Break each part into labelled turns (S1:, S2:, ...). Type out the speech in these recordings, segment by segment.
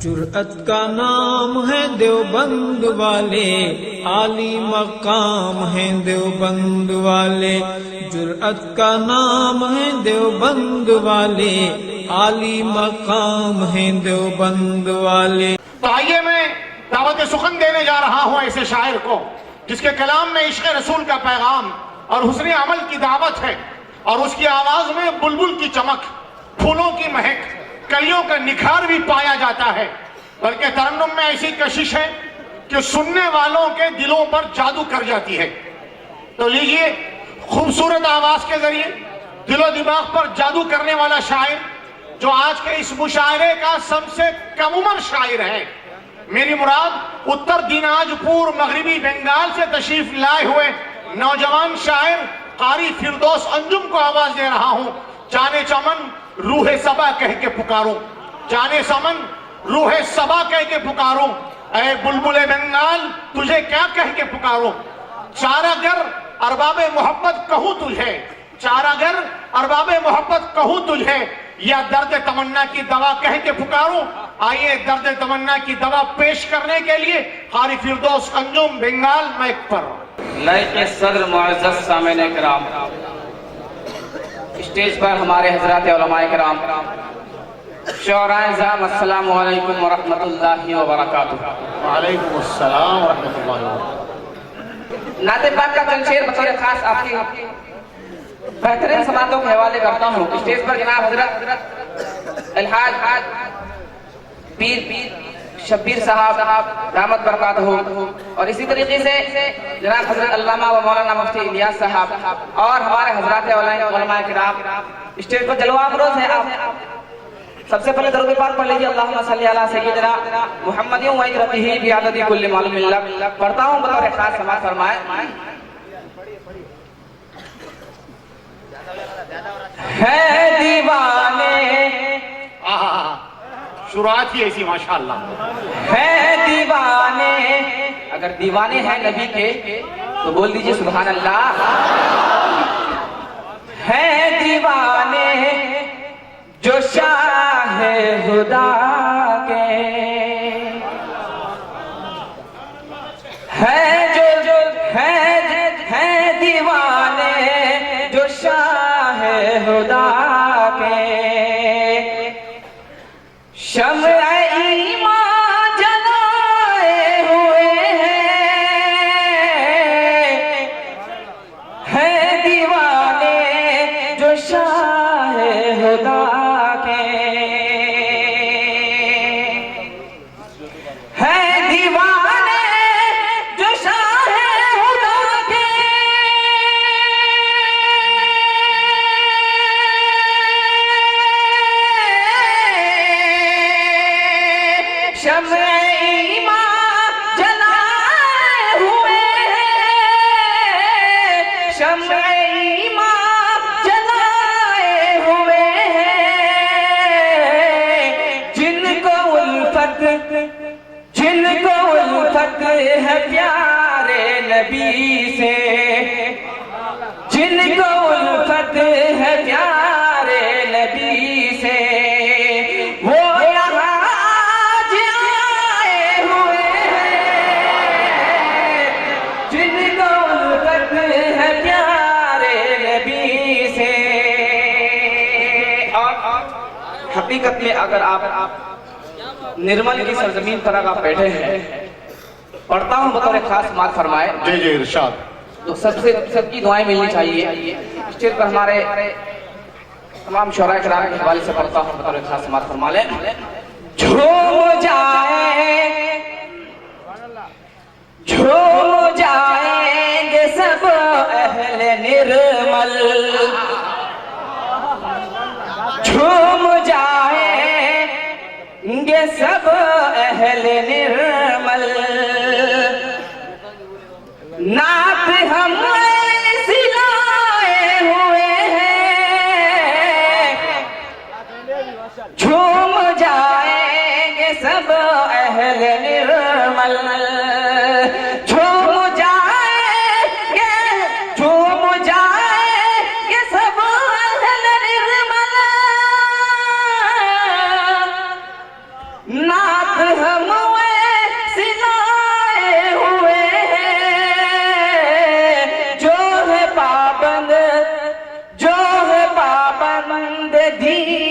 S1: जुर्अत का नाम है देवबंद वाले, आली मकाम है देवबंद वाले। जुर्अत का नाम है देवबंद वाले, आली मकाम है देवबंद वाले।
S2: तो आइए मैं दावत सुखन देने जा रहा हूं ऐसे शायर को जिसके कलाम में इश्क रसूल का पैगाम और हुस्न अमल की दावत है, और उसकी आवाज में बुलबुल की चमक, फूलों की महक, कलियों का निखार भी पाया जाता है। बल्कि तरन्नुम में ऐसी कशिश है कि सुनने वालों के दिलों पर जादू कर जाती है। तो लीजिए, खूबसूरत आवाज के जरिए दिलो दिमाग पर जादू करने वाला शायर, जो आज के इस मुशायरे का सबसे कम उम्र शायर है। मेरी मुराद उत्तर दिनाजपुर मगरिबी बंगाल से तशरीफ लाए हुए नौजवान शायर कारी फिरदौस अंजुम को आवाज दे रहा हूं। जाने चमन रूहे सबा कह के पुकारूं, जाने समन रूहे सबा कह के पुकारूं, ऐ बुलबुले बंगाल तुझे क्या कह के पुकारूं। चारागर अरबाबे मोहब्बत कहूं तुझे, चारागर अरबाबे मोहब्बत कहूं तुझे, या दर्द तमन्ना की दवा कह के पुकारूं। आइए दर्द तमन्ना की दवा पेश करने के लिए कारी फिरदौस अंजुम बंगाल माइक पर।
S3: लाइक़ सदर मुअज़्ज़ज़ सामईन किराम, स्टेज पर हमारे हज़रात उलमाए किराम, शोराए ज़ाम, अस्सलामु अलैकुम व रहमतुल्लाहि व बरकातुहू।
S2: वालेकुम अस्सलाम व रहमतुल्लाहि व बरकातुहू।
S3: नाते पाक का चंद शेर बतौर खास आपकी बेहतरीन समातों के हवाले करता हूँ। स्टेज पर जनाब हजरत अलहाज पीर शब्बीर साहब दामत बरकातहू, और इसी तरीके से जनाब हजरत अल्लामा व मौलाना मुफ्ती इलियास साहब और हमारे हजरात उलमाए किराम स्टेज पर जलवा अफरोज है। आप सबसे पहले दरूद पाक पढ़ लीजिए, अल्लाहुम्मा सल्ली अला सय्यिदिना मुहम्मदिन व इजरतिही बि अददी कुल्ली मालूमिन लक। पढ़ता हूँ बतौर खास समाअत फरमाए। है दीवाने,
S2: शुरुआत ही ऐसी माशाअल्लाह।
S3: है दीवाने, अगर दीवाने हैं नबी के तो बोल दीजिए सुभान अल्लाह। है दीवाने जो शाह खुदा के, है जो है दीवाने जो शाह खुदा के। शम्अ ईमान जलाए हुए हैं दीवाने जो शाह खुदा के। हैं दीवाने जो शाह खुदा के। शम्अ ईमान जलाए हुए हैं, शम्अ ईमान जलाए हुए हैं, जिनको उल्फत है प्यारे नबी से, जिनको उल्फत है प्यारे नबी से, वो हकीकत में अगर आप निर्मल की सरजमीन पर आप बैठे हैं, पढ़ता हूँ बतौर खास मात फरमाए।
S2: जी जी इरशाद।
S3: तो सबकी दुआएं मिलनी चाहिए। स्टेज पर हमारे तमाम शोराए किराम के हवाले से पढ़ता हूँ बतौर खास मात फरमा ले। झूम जाएंगे सब अहले निर्मल, झूम जाएंगे सब अहले निर्मल, नात हम सिलाए हुए हैं, झूम जाएंगे सब अहले निर्मल, झूम जाएंगे सब अहले निर्मल।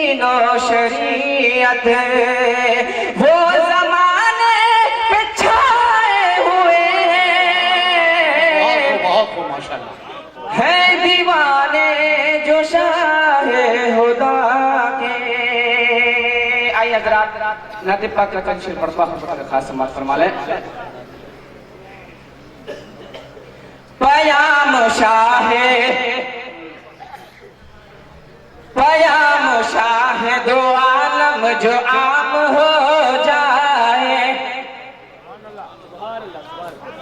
S3: दीन और शरीयत वो जमाने पे छाए हुए हैं।
S2: बहुत खूब माशाल्लाह।
S3: है दीवाने जो शाहे खुदा के। आइए हज़रात नाते पाक का तंशीर पढ़ता हूँ, खास समाज फरमा ले। पयाम शाह दो आलम जो आम हो जाए।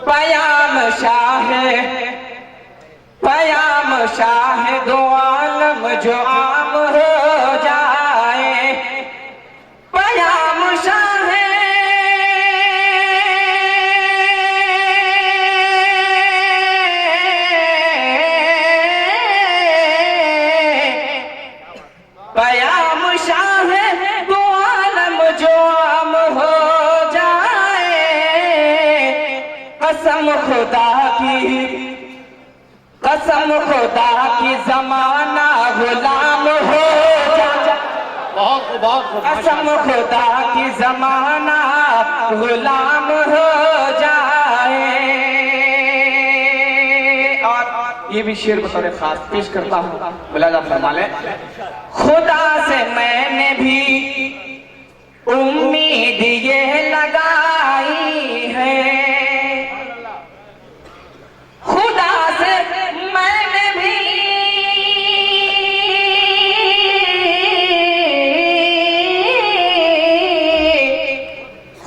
S3: पयाम शाह दो आलम जो आम हो जाए। पयाम शाह पयाम शाह दो आलम जो आम हो जाए। कसम खुदा की जमाना गुलाम हो जाए।
S2: बहुत
S3: कसम खुदा की जमाना गुलाम हो जाए। और ये भी शेर बतौर खास पेश करता हूँ, मुलाजा फरमा ले। खुदा से मैंने भी उम्मीद ये लगाई है।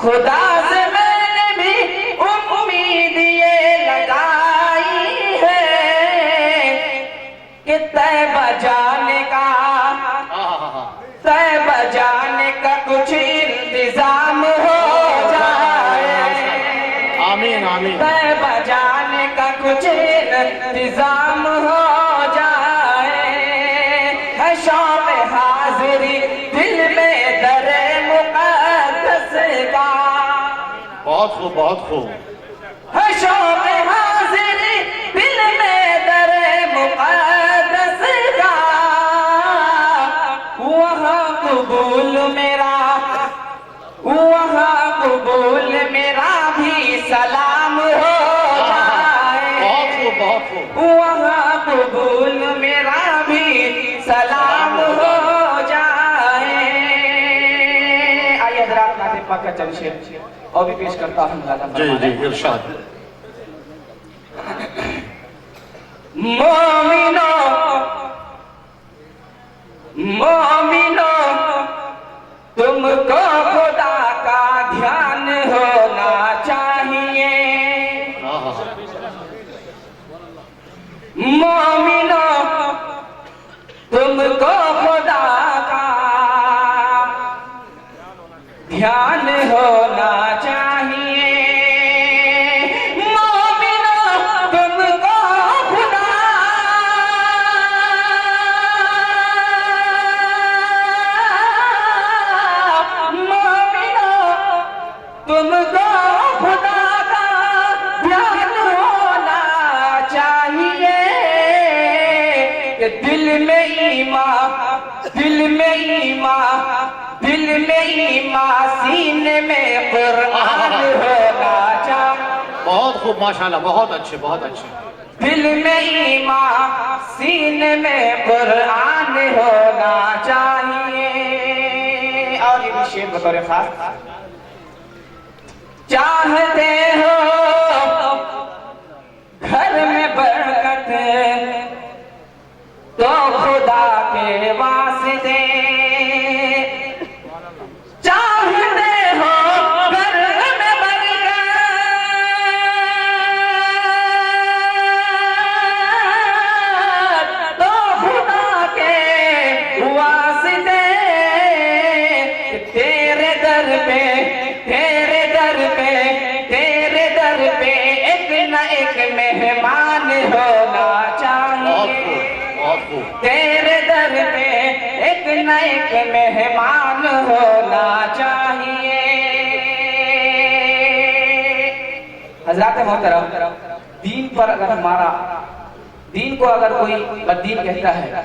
S3: खुदा से मैंने भी उम्मीद ये लगाई है कि तैबा जाने का कुछ इंतजाम हो जाए।
S2: आमीन आमीन।
S3: तैबा जाने का कुछ इंतजाम हो जाए। है शौक़ हाज़िरी दिल में दरे मुक़द्दस का।
S2: बहुत खूब।
S3: है शौक़ हाज़िरी दिल में दरे मुक़द्दस का। वहाँ कबूल मेरा भी सलाम हो जाए।
S2: बहुत खूब।
S3: वहाँ कबूल मेरा भी सलाम हो जाए। आइए हज़रात नाते पाक का चंद शेर और भी पेश करता हूँ।
S2: जी इरशाद।
S3: मोमिनो तुमको खुदा का ध्यान होना चाहिए। मोमिनो तुमको खुदा का ध्यान होना चाहिए। तुमको खुदा का ध्यान होना चाहिए कि दिल में ईमान सीने में कुरान होना चाहिए।
S2: बहुत खूब माशाल्लाह। बहुत अच्छे।
S3: दिल में ईमान सीने में कुरान होना चाहिए। और ये भी शेर बतौर खास। चाहते हो घर में बरकत तो खुदा के वास्ते। चाहते हो घर में बरकत तो खुदा के वास्ते। तेरे दर पे एक मेहमान होना चाहिए। तेरे दर पे एक न एक मेहमान होना चाहिए। हज़रात मोहतरम, दीन पर अगर हमारा दीन को अगर कोई बददीन कहता है,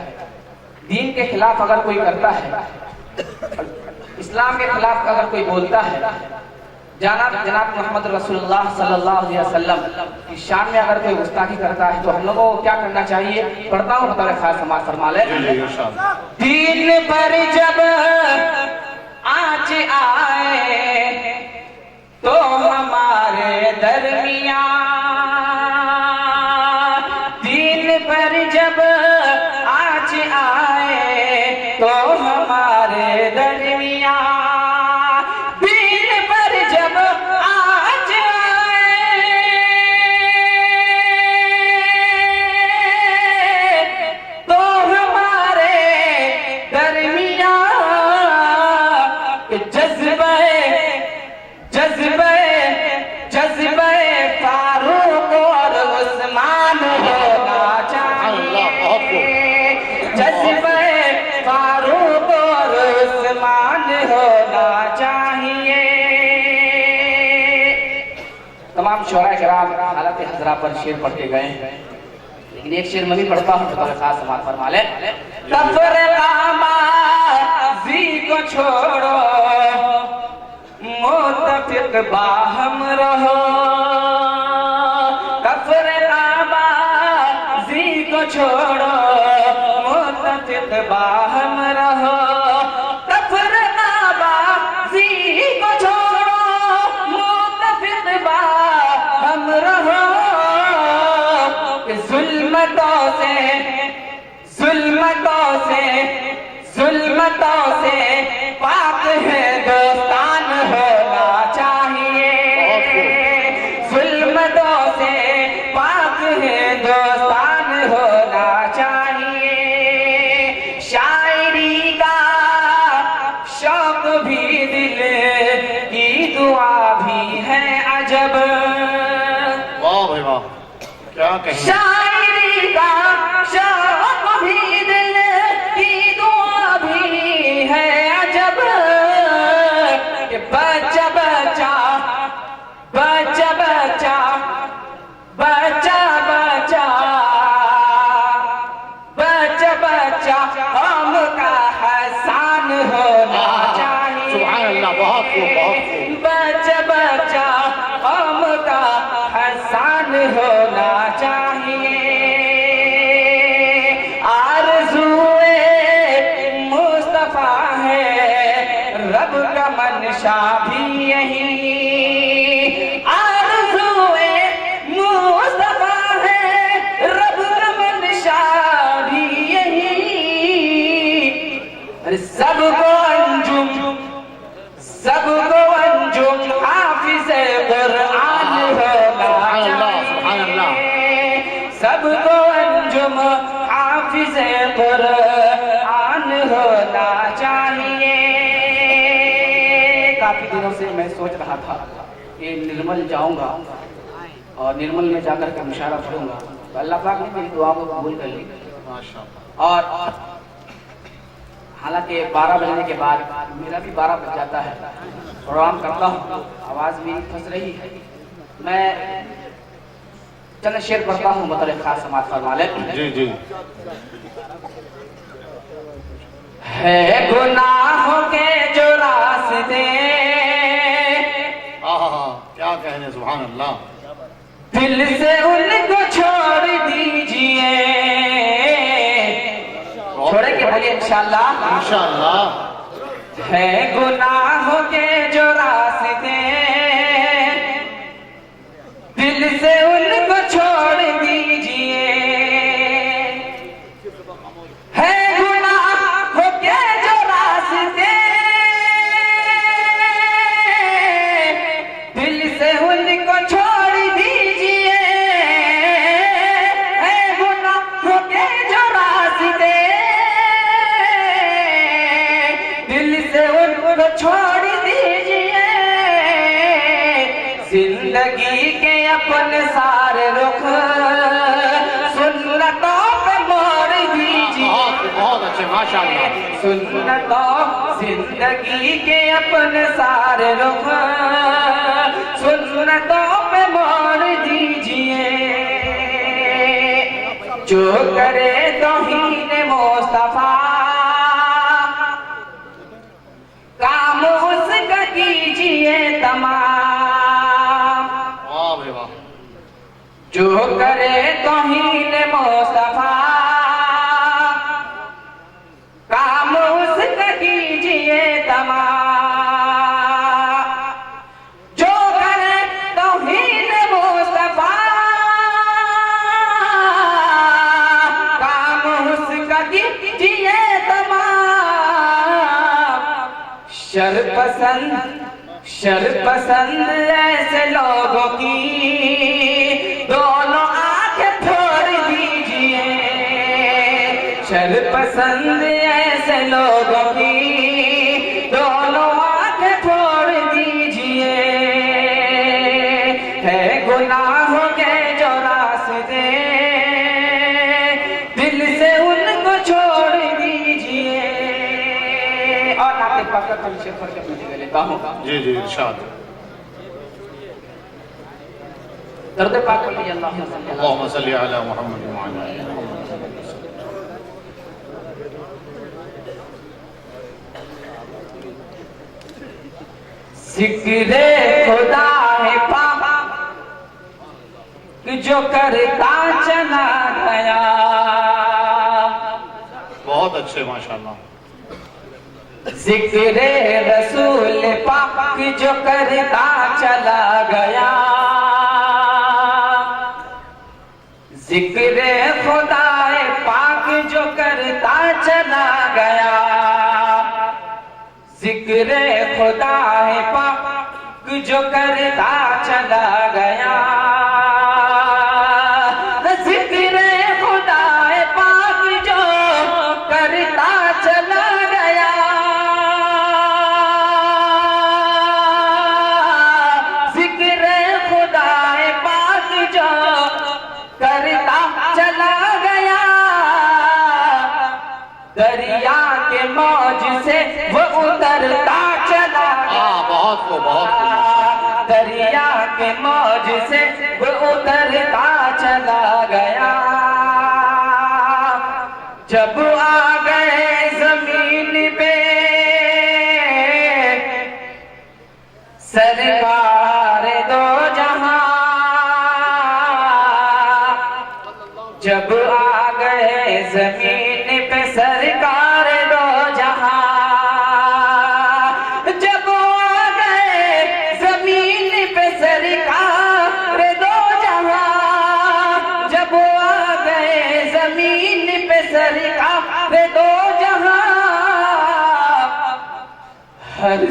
S3: दीन के खिलाफ अगर कोई करता है, इस्लाम के खिलाफ अगर कोई बोलता है, जनाब मोहम्मद रसूलुल्लाह सल्लल्लाहु अलैहि वसल्लम की शान में अगर कोई गुस्ताखी करता है तो हम लोगों को क्या करना चाहिए? पढ़ता हूँ, बता खास समाज फरमा ले। दीन पर जब आँच आए तो हमारे दरमियाँ, दीन पर जब आँच आए तो हमारे दरमियाँ, दीन पर जब आँच आए तो हमारे दरमियाँ, जज्बे फारूक और उस्मान होना चाहिए, जज्बे फारूक और उस्मान होना चाहिए। तमाम शोरा किराम हालत हजरा पर शेर पढ़ते गए, लेकिन एक शेर मैं भी पढ़ता हूँ तो खास समाज फरमा ले। तफरीका माज़ी को छोड़ो, मुत्तफ़िक़ बाहम रहो, तफरीका माज़ी को छोड़ो, मुत्तफ़िक़ बाहम रहो, तफरीका माज़ी को छोड़ो, मुत्तफ़िक़ बाहम रहो। जुल्मतों से पाक है दोस्तान होना चाहिए, जुल्मतों से पाक है दोस्तान होना चाहिए। शायरी का शौक भी दिल की दुआ भी है अजब,
S2: वाह भाई वाह, क्या कहें।
S3: शायरी का शौक भी दिल की दुआ भी है अजब, कि बच्चा बच्चा बच्चा बच्चा बच्चा बच्चा बच्चा बच्चा हम का हसान होना चाहिए।
S2: सुभान अल्लाह, बहुत खूब, बहुत खूब।
S3: बच्चा बच्चा हम का हसान होना चाहिए। आरज़ूए मुस्तफा है रब का मनशा भी यही, आरज़ूए मुस्तफा है रब का मनशा भी यही। अरे सबको अंजुम हाफिज़े कुरान होना चाहिए, सबको अंजुम हाफिज़े कुरान होना चाहिए। काफी दिनों से मैं सोच रहा था कि निर्मल जाऊंगा और निर्मल में जाकर के मुशायरा पढ़ूंगा, तो अल्लाह पाक ने मेरी दुआ को कबूल कर ली। और हालांकि 12 बजने के बाद मेरा भी 12 बज जाता है, प्रोग्राम करता हूँ, आवाज़ मेरी फंस रही है। मैं चंद शेर पढ़ता हूँ, मतलब खास समाज फरमा ले।
S2: जी जी।
S3: है गुनाहों के जो रास्ते,
S2: क्या कहने, सुभान अल्लाह।
S3: दिल से उनको छोड़ दीजिए, छोड़ेंगे बोलिए इंशाअल्लाह।
S2: इंशाअल्लाह।
S3: है गुनाहों के जो रास्ते, दिल से उनको छोड़ दीजिए, है गुनाहों के जो रास्ते, दिल से उनको छोड़ दीजिए, है गुनाहों के जो रास्ते, दिल से उनको छोड़ दीजिए। जिंदगी के अपने सारे रुख सुन्नतों पे मोड़ दीजिए।
S2: बहुत अच्छे, माशाअल्लाह।
S3: सुन्नतों, जिंदगी के अपने सारे रुख सुन्नतों पे मोड़ दीजिए। जो करे तौहीन मुस्तफा जो करे तौहीन मुस्तफा काम उसका कीजिए तमाम। जो करे तौहीन मुस्तफा काम उसका कीजिए तमाम। शर पसंद ऐसे लोगों की दोनों आंखें फोड़ दीजिए। शर पसंद ऐसे लोगों की दोनों आंखें फोड़ दीजिए। है गुनाहों के जो रास्ते दिल से उनको छोड़ दीजिए। और आपके पास का कल लेता हूँ।
S2: जी जी इरशाद।
S3: दर्द पाक पढ़िए
S2: अल्लाहुम्मा सल्ली अला मुहम्मद व अला आलि मुहम्मद।
S3: जिक्रे खुदा है पापा जो करता चला गया।
S2: बहुत अच्छे माशाल्लाह।
S3: जिक्रे रसूल पाक जो करता चला गया। जिक्रे खुदाए पाक जो करता चला गया। जिक्रे खुदाए पाक जो करता चला गया। जिक्रे खुदाए पाक जो करता चला गया। जिक्रे खुदाए पाक जो करता चला गया। दरिया के मौज से वो उतरता चला गया।
S2: बहुत
S3: दरिया के मौज से वो उतरता चला गया। जब आ गए जमीन पे सरकार दो जहां। जब आ गए जमीन पे सरकार दो जहां। जब आ गए जमीन पे सरकार दो जहां। जब आ गए जमीन पे सरकार दो जहां। हर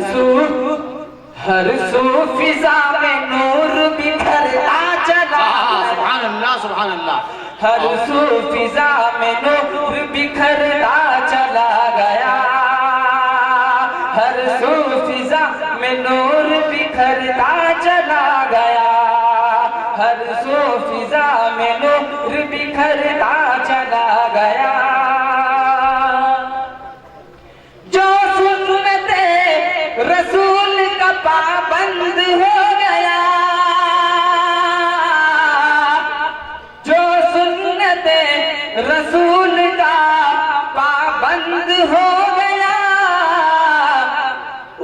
S3: सू फिजा में नूर बिखरता चला।
S2: सुभान अल्लाह सुभान अल्लाह।
S3: हर सू फिजा में नूर बिखरता चला गया। हर सू फिजा में नूर बिखरता चला गया। हर सू फिजा में नूर बिखरता चला गया। जो सुन्नते रसूल का पाबंद हो गया। जो सुन्नते रसूल का पाबंद हो गया।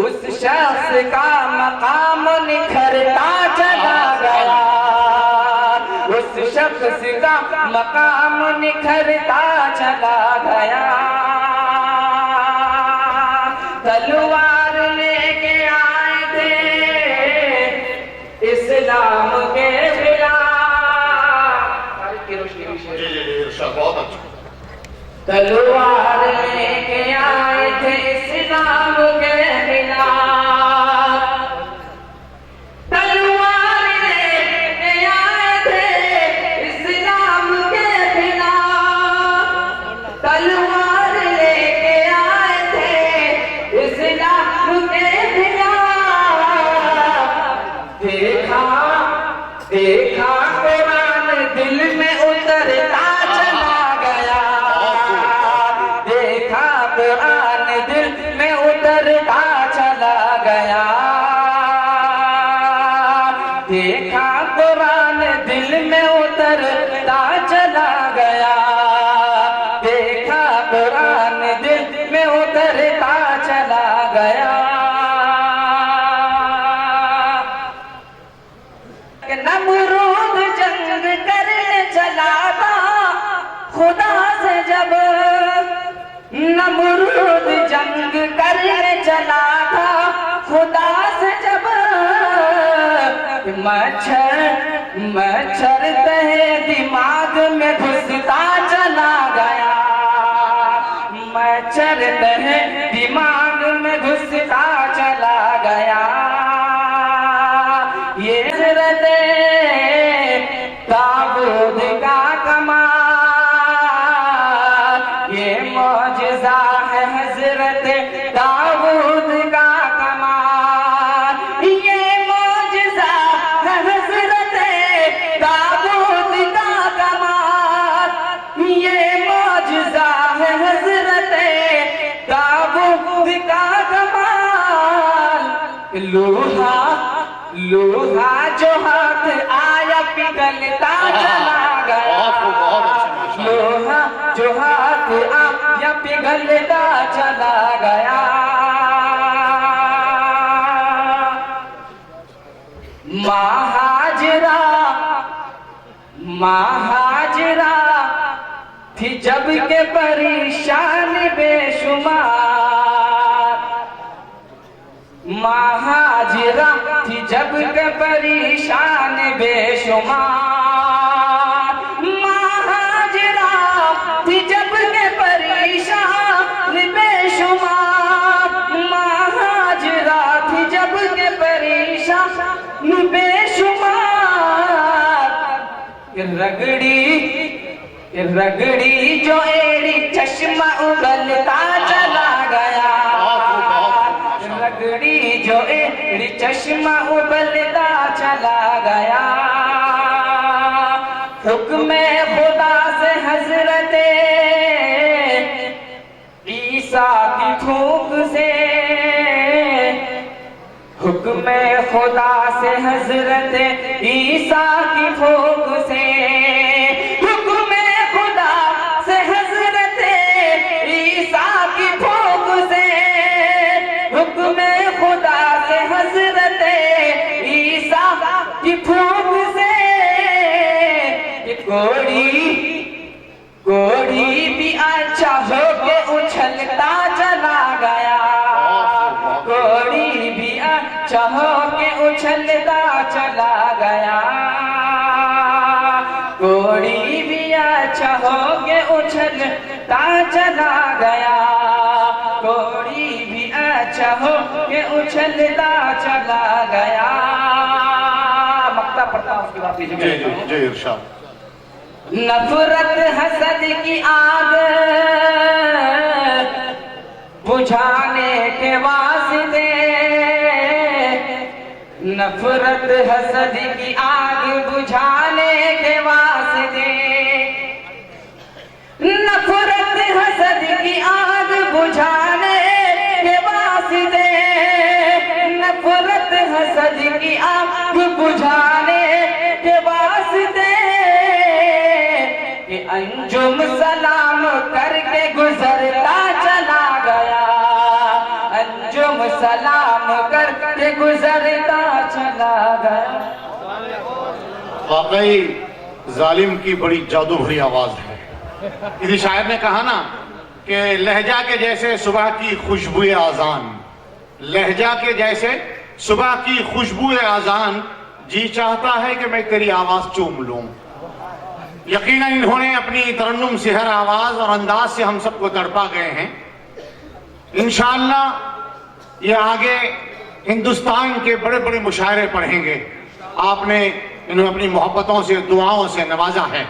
S3: उस शख्स का मकाम निखरता चला गया। उस शख्स का मकाम निखरता चला गया। तलवार लेके आए थे इस्लाम के खिलाफ।
S2: जी जी इरशाद बहुत अच्छा।
S3: तलवार लेके आए थे इस्लाम के खिलाफ। तलवार लेके आए थे इस्लाम के खिलाफ। तलवार लेके आए थे इस्लाम के खिलाफ। देखा देखा कुरान दिल में उतरता चला गया। देखा कुरान दिल में उतरता चला गया। देखा कुरान दिल में उतरता चला गया। देखा कुरान दिल में उतरता चला गया। नमरूद जंग चला था खुदा से जब, मच्छर तहे दिमाग में घुसता चला गया, मच्छर तहे दिमाग में घुसता चला गया। ये हज़रत दाऊद का कमाल, ये मौजज़ा है हज़रत दाऊद का कमाल, ये मौजज़ा है हज़रत दाऊद का कमाल, ये मौजज़ा है हज़रत दाऊद का कमाल। लोहा जो हाथ आया पिघलता चला गया, लोहा जो हाथ आया पिघलता चला गया। महाजरा थी जब के परेशान बेशुमार, महाजरा थी जब के परेशान बेशुमार, महाजरा थी जब के परेशान बेशुमार, महाजरा थी जब के परेशान बेशुमार। रगड़ी जो एड़ी चश्मा उगलता चला गया, रगड़ी जो एड़ी चश्मा उगलता चला गया। हुक्म खुदा से हज़रत ईसा की थूक से, हुक्म खुदा से हज़रत ईसा की थूक से, हुक्म खुदा से हज़रत ईसा की थूक से, हुक्म खुदा से हज़रत ईसा की थूक से। कोड़ी भी अच्छा होके उछलता चला गया, कोड़ी भी अच्छा होके उछलता चला गया, कोड़ी भी अच्छा होके उछलता चला गया, कोड़ी भी अच्छा होके उछलता चला गया। मक्ता पढ़ता हूँ, उसके बाद
S2: जी इरशाद।
S3: नफरत हसद की आग बुझाने के वास्ते, नफरत हसद की आग बुझाने के वास्ते, नफरत हसद की आग बुझाने के वास्ते, नफरत हसद की आग बुझाने के वास्ते। कि अंजुम सलाम करके गुजरता चला गया, अंजुम सलाम करके गुजरता चला गया।
S2: वाकई जालिम की बड़ी जादू भरी आवाज है। किसी शायर ने कहा ना कि लहजा के जैसे सुबह की खुशबुए आजान, लहजा के जैसे सुबह की खुशबुए आजान, जी चाहता है कि मैं तेरी आवाज चूम लूं। यकीनन इन्होंने अपनी तरन्नुम सिहर आवाज और अंदाज से हम सबको तड़पा गए हैं। इंशाअल्लाह ये आगे हिंदुस्तान के बड़े बड़े मुशायरे पढ़ेंगे। आपने इन्हें अपनी मोहब्बतों से, दुआओं से नवाजा है।